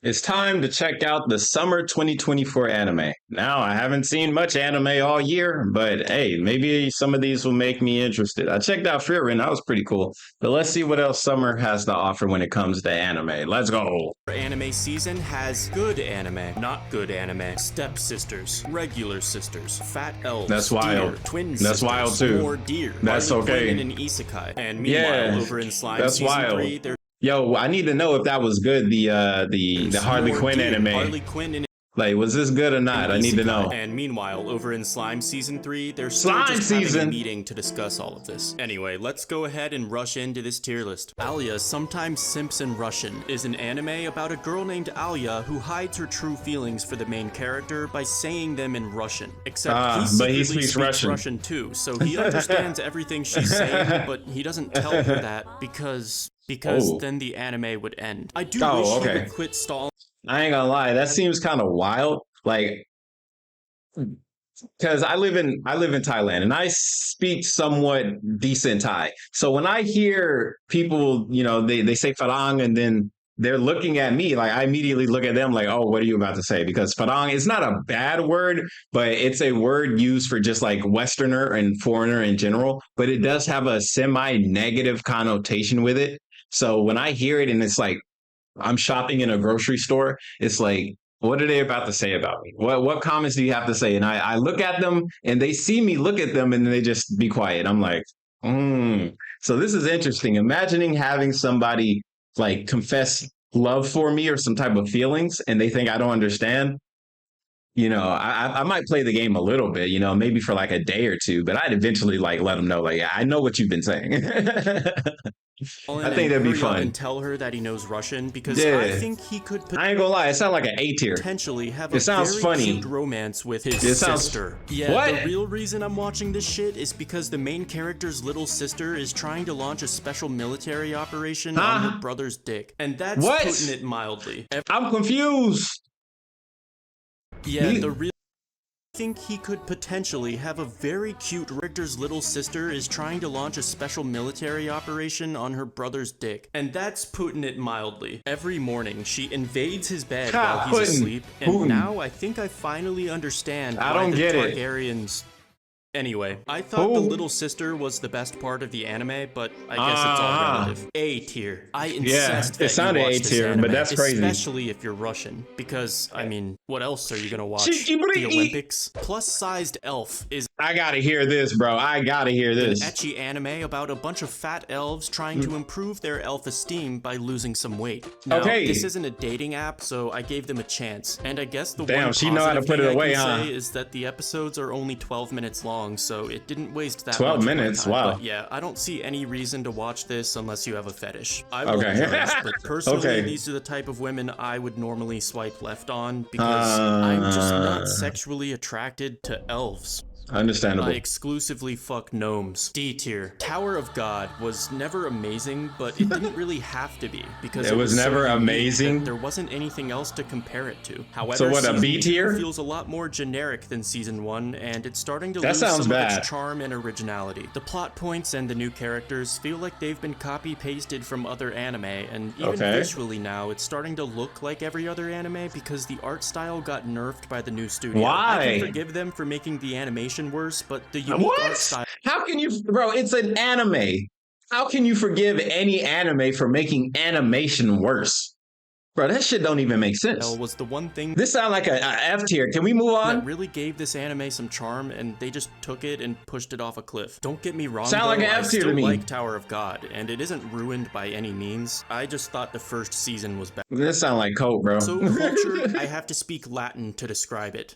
It's time to check out the summer 2024 anime. Now, I haven't seen much anime all year, but hey, maybe some of these will make me interested. I checked out Frieren, that was pretty cool. But let's see what else summer has to offer when it comes to anime. Let's go. Anime season has good anime, not good anime, stepsisters, regular sisters, fat elves, That's wild. deer, twin That's sisters, wild too. more deer, That's Harley okay. Quinn and an isekai. And meanwhile, over in Slime that's season wild. 3, there's Yo, I need to know if that was good. The Harley more Quinn deer, anime. Harley Quinn and Like, was this good or not? I need to know. And meanwhile, over in Slime Season 3, they're Slime still just season. having a meeting to discuss all of this. Anyway, let's go ahead and rush into this tier list. Alia, sometimes Simps in Russian, is an anime about a girl named Alia who hides her true feelings for the main character by saying them in Russian. Except but he secretly speaks Russian too, so he understands everything she's saying, but he doesn't tell her that because then the anime would end. I do wish he would quit stalling. I ain't gonna lie, that seems kind of wild. Like, because I live in Thailand and I speak somewhat decent Thai. So when I hear people, they say farang and then they're looking at me, like I immediately look at them like, oh, what are you about to say? Because farang is not a bad word, but it's a word used for just like Westerner and foreigner in general. But it does have a semi-negative connotation with it. So when I hear it and it's like, I'm shopping in a grocery store, it's like, what are they about to say about me? What comments do you have to say? And I look at them and they see me look at them and they just be quiet. I'm like, So this is interesting. Imagining having somebody like confess love for me or some type of feelings and they think I don't understand. I might play the game a little bit, maybe for like a day or two, but I'd eventually like let them know, like, yeah, I know what you've been saying. I think that'd be fun. And tell her that he knows Russian because I think he could. I ain't gonna lie, it sounds like an A tier. Potentially have a very cute romance with his sister. The real reason I'm watching this shit is because the main character's little sister is trying to launch a special military operation on her brother's dick, and that's putting it mildly. I'm confused. I think he could potentially have a very cute. Richter's little sister is trying to launch a special military operation on her brother's dick, and that's putting it mildly. Every morning, she invades his bed while he's asleep, and now I think I finally understand why the Targaryens. Anyway, I thought the little sister was the best part of the anime, but I guess it's all relative. A tier. I insist that you watch this anime, but that's crazy. Especially if you're Russian, because, I mean, what else are you gonna watch? The Olympics? Plus-sized elf is... I gotta hear this, bro. I gotta hear this. An ecchi anime about a bunch of fat elves trying to improve their elf-esteem by losing some weight. Now, this isn't a dating app, so I gave them a chance, and I guess the one positive know how to put it away, say is that the episodes are only 12 minutes long, so it didn't waste that 12 much minutes, time. wow. But yeah, I don't see any reason to watch this unless you have a fetish. I will adjust, but personally, these are the type of women I would normally swipe left on because I'm just not sexually attracted to elves. Understandable. I exclusively fuck gnomes. D tier. Tower of God was never amazing, but it didn't really have to be because it was never amazing. There wasn't anything else to compare it to. However, so what, a B tier? Feels a lot more generic than season 1, and it's starting to lose some of its charm and originality. The plot points and the new characters feel like they've been copy-pasted from other anime, and even visually now, it's starting to look like every other anime because the art style got nerfed by the new studio. Why? I can forgive them for making the animation worse, but the unique art style. How can you, bro? It's an anime. How can you forgive any anime for making animation worse? Bro, that shit don't even make sense. Was the one thing. This sounds like a F tier. Can we move on? That really gave this anime some charm, and they just took it and pushed it off a cliff. Don't get me wrong. Sound like an F tier to me. I still like Tower of God, and it isn't ruined by any means. I just thought the first season was better. This sound like coke, bro. So culture, I have to speak Latin to describe it.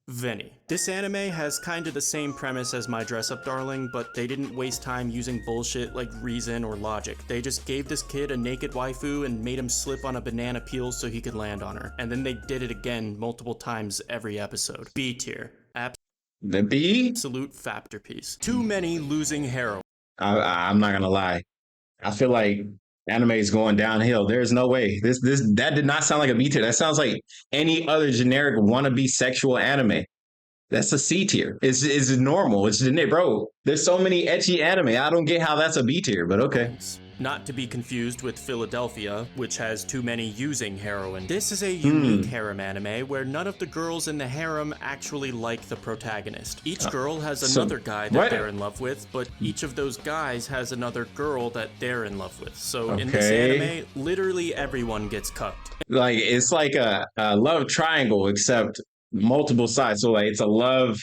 Veni. This anime has kind of the same premise as My Dress Up Darling, but they didn't waste time using bullshit like reason or logic. They just gave this kid a naked waifu and made him slip on a banana peel so he could land on her. And then they did it again multiple times every episode. B tier. The B? Absolute factorpiece. Too many losing heroines. I'm not gonna lie. I feel like anime is going downhill. There's no way. That did not sound like a B tier. That sounds like any other generic wannabe sexual anime. That's a C tier. It's normal. It's generic, bro. There's so many ecchi anime. I don't get how that's a B tier, but okay. not to be confused with Philadelphia, which has too many using heroine. This is a unique harem anime where none of the girls in the harem actually like the protagonist. Each girl has another guy that they're in love with, but each of those guys has another girl that they're in love with. So in this anime, literally everyone gets cucked. Like it's like a love triangle, except multiple sides. So like it's a love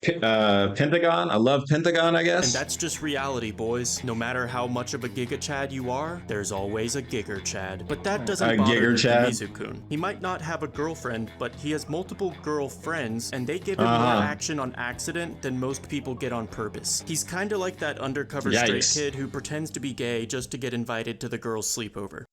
pentagon, a love pentagon, I guess. And that's just reality, boys. No matter how much of a Giga Chad you are, there's always a Gigger Chad. But that doesn't bother Mizu-kun. He might not have a girlfriend, but he has multiple girlfriends, and they give him more action on accident than most people get on purpose. He's kinda like that undercover straight kid who pretends to be gay just to get invited to the girl's sleepover.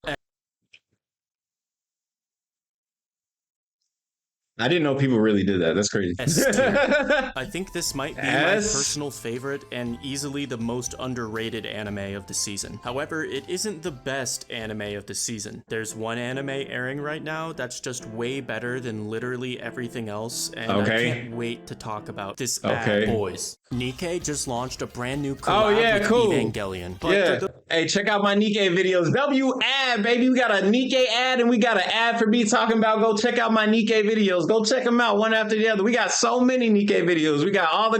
I didn't know people really did that. That's crazy. I think this might be my personal favorite and easily the most underrated anime of the season. However, it isn't the best anime of the season. There's one anime airing right now that's just way better than literally everything else, and I can't wait to talk about this bad boys. Nikkei just launched a brand new collab with Evangelion. But hey, check out my Nikkei videos. W ad, baby. We got a Nikkei ad and we got an ad for me talking about. Go check out my Nikkei videos. Go check them out one after the other. We got so many Nikkei videos. We got all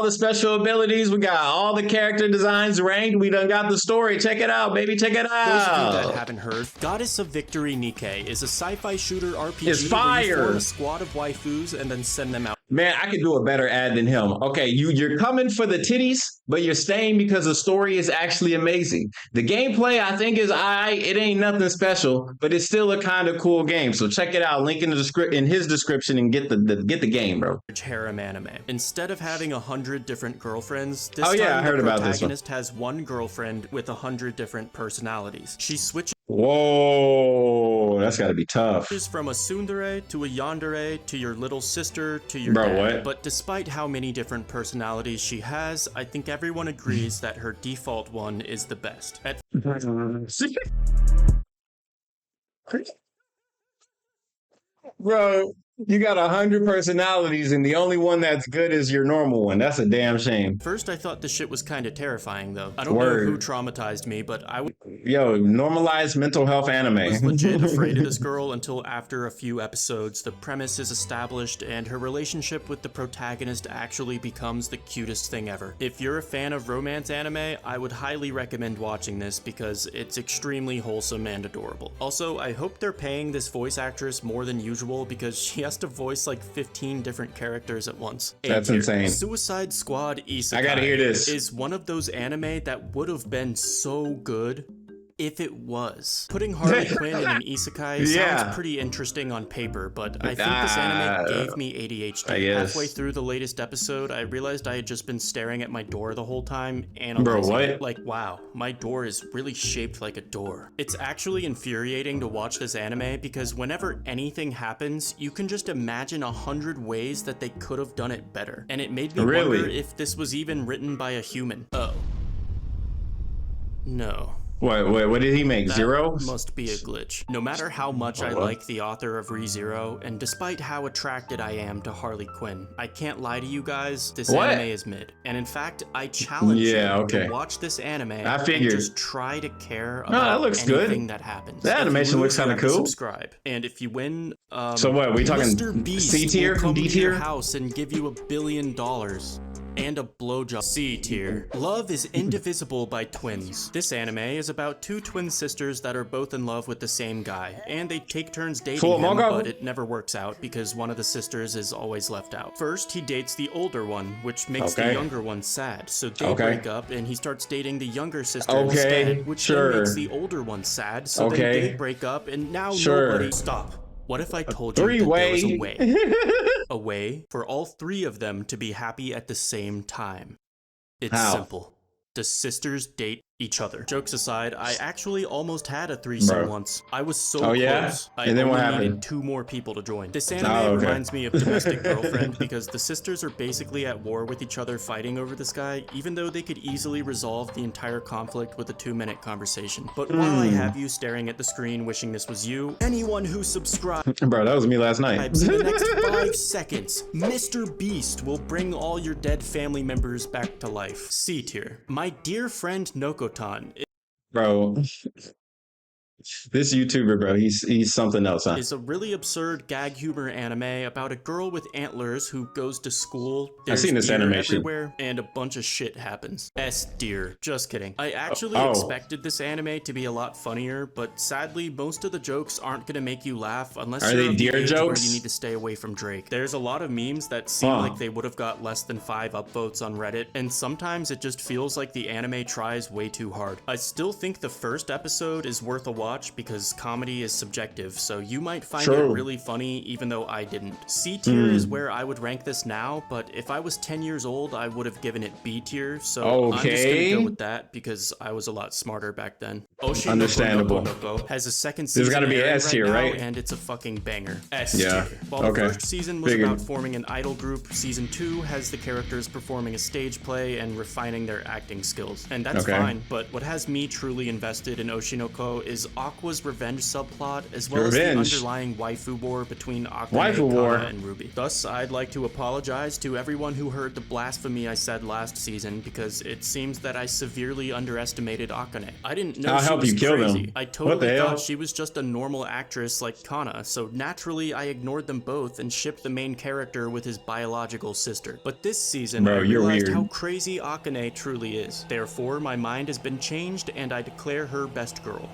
the special abilities. We got all the character designs ranked. We done got the story. Check it out, baby. Check it out. Those of you that haven't heard, Goddess of Victory Nikkei is a sci-fi shooter RPG. It's fire. Where you form a squad of waifus and then send them out. Man, I could do a better ad than him. Okay, you're coming for the titties, but you're staying because the story is actually amazing. The gameplay, I think, is it ain't nothing special, but it's still a kind of cool game. So check it out. Link in his description and get the game, bro. Harem anime. Instead of having 100 different girlfriends, this I heard the about this one. protagonist has one girlfriend with 100 different personalities. She switches. Whoa, that's got to be tough. From a tsundere to a yandere to your little sister to your dad. What? But despite how many different personalities she has, I think everyone agrees that her default one is the best. Bro, you got 100 personalities and the only one that's good is your normal one. That's a damn shame. First, I thought the shit was kind of terrifying, though. I don't know who traumatized me, but I was normalized mental health anime. I was legit afraid of this girl until after a few episodes, the premise is established and her relationship with the protagonist actually becomes the cutest thing ever. If you're a fan of romance anime, I would highly recommend watching this because it's extremely wholesome and adorable. Also, I hope they're paying this voice actress more than usual because she has to voice like 15 different characters at once. That's insane. Suicide Squad Isekai I gotta hear this. Is one of those anime that would have been so good if it was. Putting Harley Quinn in an isekai sounds pretty interesting on paper, but I think this anime gave me ADHD. Halfway through the latest episode, I realized I had just been staring at my door the whole time, analyzing it. Like, wow, my door is really shaped like a door. It's actually infuriating to watch this anime because whenever anything happens, you can just imagine 100 ways that they could have done it better. And it made me wonder if this was even written by a human. Oh. No. What did he make? That Zero? Must be a glitch. No matter how much I like the author of ReZero, and despite how attracted I am to Harley Quinn, I can't lie to you guys, this anime is mid. And in fact, I challenge you to watch this anime and just try to care about anything that happens. The animation looks kind of cool. Subscribe. And if you win, so what, we talking Mr. Beast C tier, will come D to tier? your house and give you $1 billion. And a blowjob. C tier. Love is Indivisible by Twins. This anime is about two twin sisters that are both in love with the same guy, and they take turns dating him, but it never works out because one of the sisters is always left out. First, he dates the older one, which makes the younger one sad, so they break up and he starts dating the younger sister instead, which then makes the older one sad, so then they break up and now nobody... Stop. What if I told you that there was a way? A way for all three of them to be happy at the same time. It's simple. The sisters date each other. Jokes aside, I actually almost had a threesome once. I was so close. I only needed 2 more people to join. This anime reminds me of Domestic Girlfriend because the sisters are basically at war with each other fighting over this guy, even though they could easily resolve the entire conflict with a 2-minute conversation. But while I have you staring at the screen wishing this was you, anyone who subscribes... Bro, that was me last night. In the next 5 seconds, Mr. Beast will bring all your dead family members back to life. C tier. My dear friend Nokotan Bro, this YouTuber, bro, he's something else, huh? Is a really absurd gag humor anime about a girl with antlers who goes to school. I've There's seen this deer animation. everywhere, and a bunch of shit happens. S deer. Just kidding. I actually Oh. expected this anime to be a lot funnier, but sadly, most of the jokes aren't gonna make you laugh unless Are you're they of the deer age jokes? where you need to stay away from Drake. There's a lot of memes that seem Huh. like they would have got less than 5 upvotes on Reddit, and sometimes it just feels like the anime tries way too hard. I still think the first episode is worth a watch because comedy is subjective, so you might find it True. really funny even though I didn't. C tier is where I would rank this now, but if I was 10 years old, I would have given it B tier, so I'm just gonna Okay. go with that because I was a lot smarter back then. Oshi Understandable. Noko Noko has a second There's season gotta be an airing S tier, now, right? and it's a fucking banger. S Yeah. tier. While Okay. the first season was Figured. about forming an idol group, season 2 has the characters performing a stage play and refining their acting skills. And that's Okay. fine, but what has me truly invested in Oshinoko is Aqua's revenge subplot, as well as the Revenge. underlying waifu war between Akane, Waifu war. Kana, and Ruby. Thus, I'd like to apologize to everyone who heard the blasphemy I said last season, because it seems that I severely underestimated Akane. I didn't know I'll she help was you kill crazy. them. I What the totally hell? thought she was just a normal actress like Kana, so naturally I ignored them both and shipped the main character with his biological sister. But this season, Bro, I you're realized weird. how crazy Akane truly is. Therefore, my mind has been changed and I declare her best girl.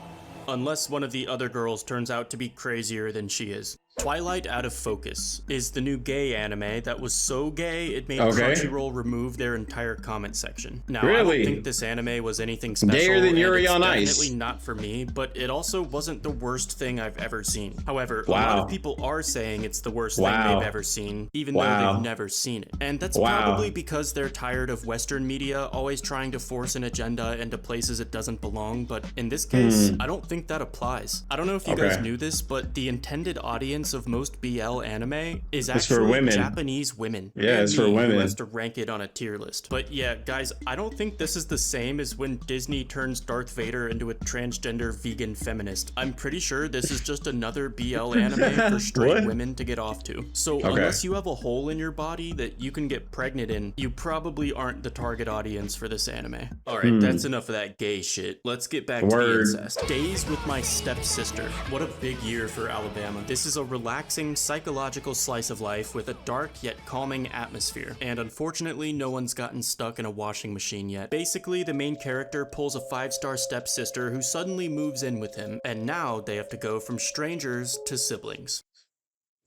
Unless one of the other girls turns out to be crazier than she is. Twilight Out of Focus is the new gay anime that was so gay it made Okay. Crunchyroll remove their entire comment section. Now, I Really? don't think this anime was anything special, Gayer than and Yuri it's on Ice. definitely not for me, but it also wasn't the worst thing I've ever seen. However, a Wow. lot of people are saying it's the worst Wow. thing they've ever seen, even though Wow. they've never seen it. And that's Wow. probably because they're tired of Western media always trying to force an agenda into places it doesn't belong, but in this case, I don't think that applies. I don't know if you guys Okay. knew this, but the intended audience of most BL anime is It's for actually women. Japanese women. Yeah, And it's for me, women. Who has to rank it on a tier list. But yeah, guys, I don't think this is the same as when Disney turns Darth Vader into a transgender vegan feminist. I'm pretty sure this is just another BL anime for straight What? women to get off to. So unless you have a hole in your body that you can get pregnant in, you probably aren't the target audience for this anime. Alright, that's enough of that gay shit. Let's get back to the Word. incest. Days with My Stepsister. What a big year for Alabama. This is a relaxing, psychological slice of life with a dark yet calming atmosphere. And unfortunately, no one's gotten stuck in a washing machine yet. Basically, the main character pulls a 5-star stepsister who suddenly moves in with him, and now they have to go from strangers to siblings.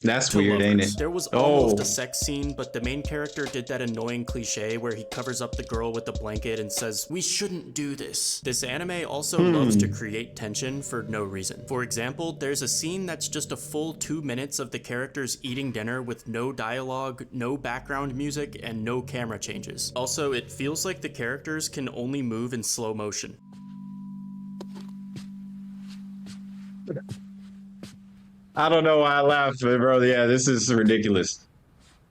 That's To weird, ain't lovers. it? There was Oh. almost a sex scene, but the main character did that annoying cliche where he covers up the girl with the blanket and says, "We shouldn't do this." This anime also loves to create tension for no reason. For example, there's a scene that's just a full 2 minutes of the characters eating dinner with no dialogue, no background music, and no camera changes. Also, it feels like the characters can only move in slow motion. I don't know why I laughed, but bro, yeah, this is ridiculous.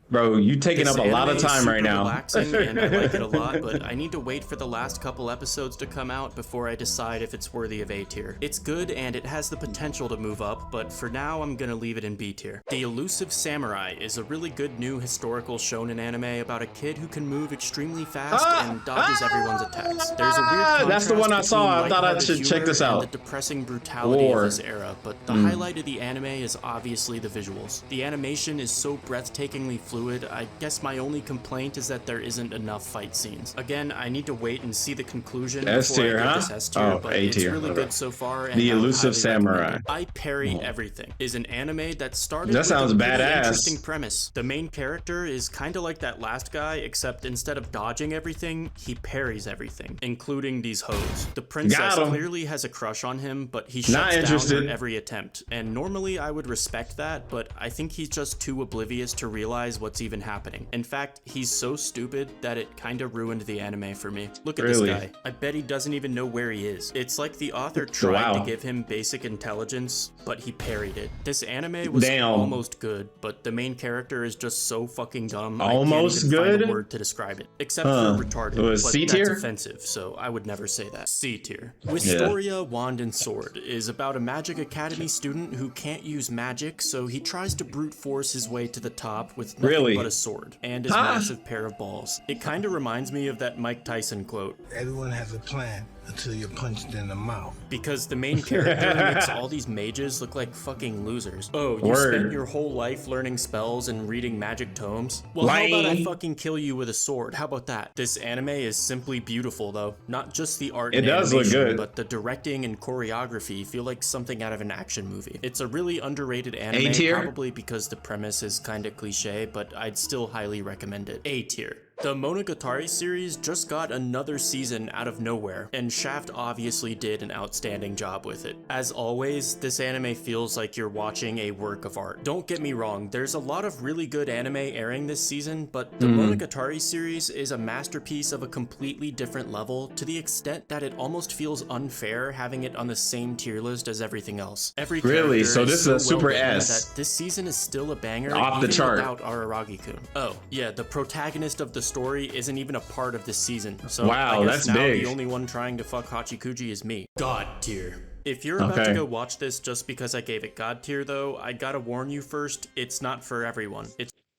Bro, you taking This up a lot of anime is time super right now. relaxing, and I like it a lot, but I need to wait for the last couple episodes to come out before I decide if it's worthy of A tier. It's good, and it has the potential to move up, but for now, I'm gonna leave it in B tier. The Elusive Samurai is a really good new historical shonen anime about a kid who can move extremely fast and dodges everyone's attacks. There's a weird contrast That's the one I saw. between I thought I lighthearted should check humor this and out. the depressing brutality War. of this era, but the highlight of the anime is obviously the visuals. The animation is so breathtakingly fluid. I guess my only complaint is that there isn't enough fight scenes. Again, I need to wait and see the conclusion S before tier, I give huh? this S tier, Oh, but A it's tier. really Okay. good so far. And The I would Elusive highly recommend Samurai. it. I Parry Everything is an anime that started That with sounds a pretty badass. interesting premise. The main character is kind of like that last guy, except instead of dodging everything, he parries everything, including these hoes. The princess Got 'em. clearly has a crush on him, but he Not shuts down interested. her every attempt. And normally I would respect that, but I think he's just too oblivious to realize what's even happening. In fact, he's so stupid that it kind of ruined the anime for me. Look at Really? this guy. I bet he doesn't even know where he is. It's like the author tried to Wow. give him basic intelligence, but he parried it. This anime was Damn. almost good, but the main character is just so fucking dumb. I Almost can't even find good? a word to describe it, except Huh. for retarded. It was but C that's tier? offensive, so I would never say that. C tier. Wistoria Wand and Sword is about a Magic Academy student who can't use magic, so he tries to brute force his way to the top with nothing Really? but a sword and his Huh? massive pair of balls. It kind of reminds me of that Mike Tyson quote. Everyone has a plan until you're punched in the mouth. Because the main character makes all these mages look like fucking losers. Oh, you spent your whole life learning spells and reading magic tomes? Well, how about I fucking kill you with a sword? How about that? This anime is simply beautiful, though. Not just the art and does look animation, good, but the directing and choreography feel like something out of an action movie. It's a really underrated anime, probably because the premise is kinda cliche, but I'd still highly recommend it. A tier. The Monari series just got another season out of nowhere, and Shaft obviously did an outstanding job with it. As always, this anime feels like you're watching a work of art. Don't get me wrong, there's a lot of really good anime airing this season, but the Monari series is a masterpiece of a completely different level, to the extent that it almost feels unfair having it on the same tier list as everything else. Every really? So this is a super S. That this season is still a banger off the chart without Araragi-kun. Oh, yeah, the protagonist of the story isn't even a part of this season. So wow, I guess that's now big. The only one trying to fuck Hachikuji is me. God tier. If you're about to go watch this just because I gave it God tier though, I gotta warn you first, it's not for everyone.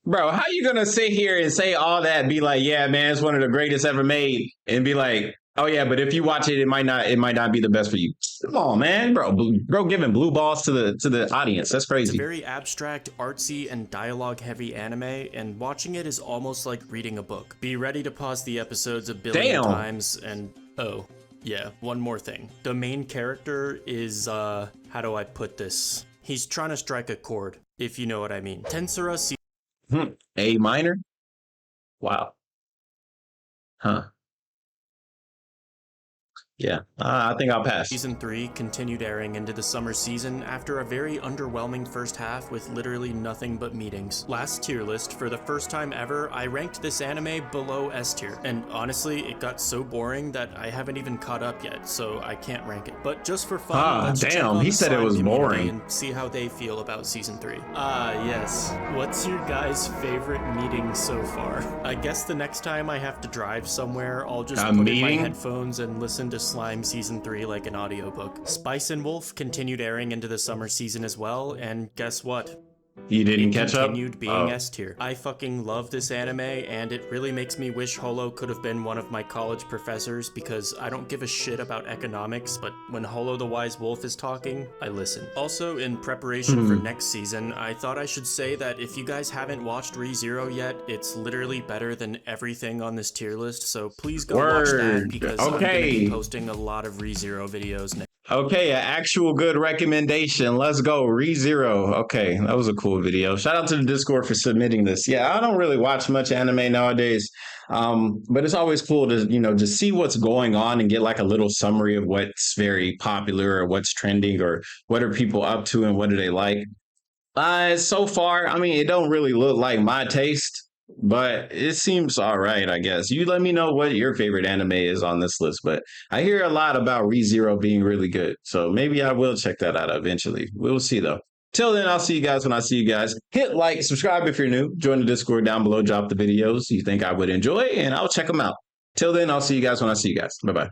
Bro, how you gonna sit here and say all that and be like, yeah, man, it's one of the greatest ever made, and be like, oh yeah, but if you watch it, it might not be the best for you. Come on, man, bro giving blue balls to the audience. That's crazy. It's a very abstract, artsy, and dialogue-heavy anime, and watching it is almost like reading a book. Be ready to pause the episodes a billion times, and oh, yeah, one more thing. The main character is, how do I put this? He's trying to strike a chord, if you know what I mean. Tensura A minor? Wow. Huh. Yeah, I think I'll pass. Season 3 continued airing into the summer season after a very underwhelming first half with literally nothing but meetings. Last tier list, for the first time ever, I ranked this anime below S tier, and honestly, it got so boring that I haven't even caught up yet, so I can't rank it. But just for fun, let's check on he said it was boring and see how they feel about Season 3. Yes. What's your guys' favorite meeting so far? I guess the next time I have to drive somewhere, I'll just put in my headphones and listen to Slime Season 3 like an audiobook. Spice and Wolf continued airing into the summer season as well, and guess what? You didn't catch up? It continued being S tier. I fucking love this anime, and it really makes me wish Holo could have been one of my college professors, because I don't give a shit about economics, but when Holo the Wise Wolf is talking, I listen. Also, in preparation for next season, I thought I should say that if you guys haven't watched ReZero yet, it's literally better than everything on this tier list, so please go watch that, because I'm gonna be posting a lot of ReZero videos next. Okay, an actual good recommendation. Let's go, ReZero. Okay, that was a cool video. Shout out to the Discord for submitting this. Yeah, I don't really watch much anime nowadays, but it's always cool to, just see what's going on and get like a little summary of what's very popular or what's trending or what are people up to and what do they like. So far, I mean, it don't really look like my taste, but it seems all right, I guess. You let me know what your favorite anime is on this list, but I hear a lot about ReZero being really good, so maybe I will check that out eventually. We'll see, though. Till then, I'll see you guys when I see you guys. Hit like, subscribe if you're new, join the Discord down below, drop the videos you think I would enjoy, and I'll check them out. Till then, I'll see you guys when I see you guys. Bye-bye.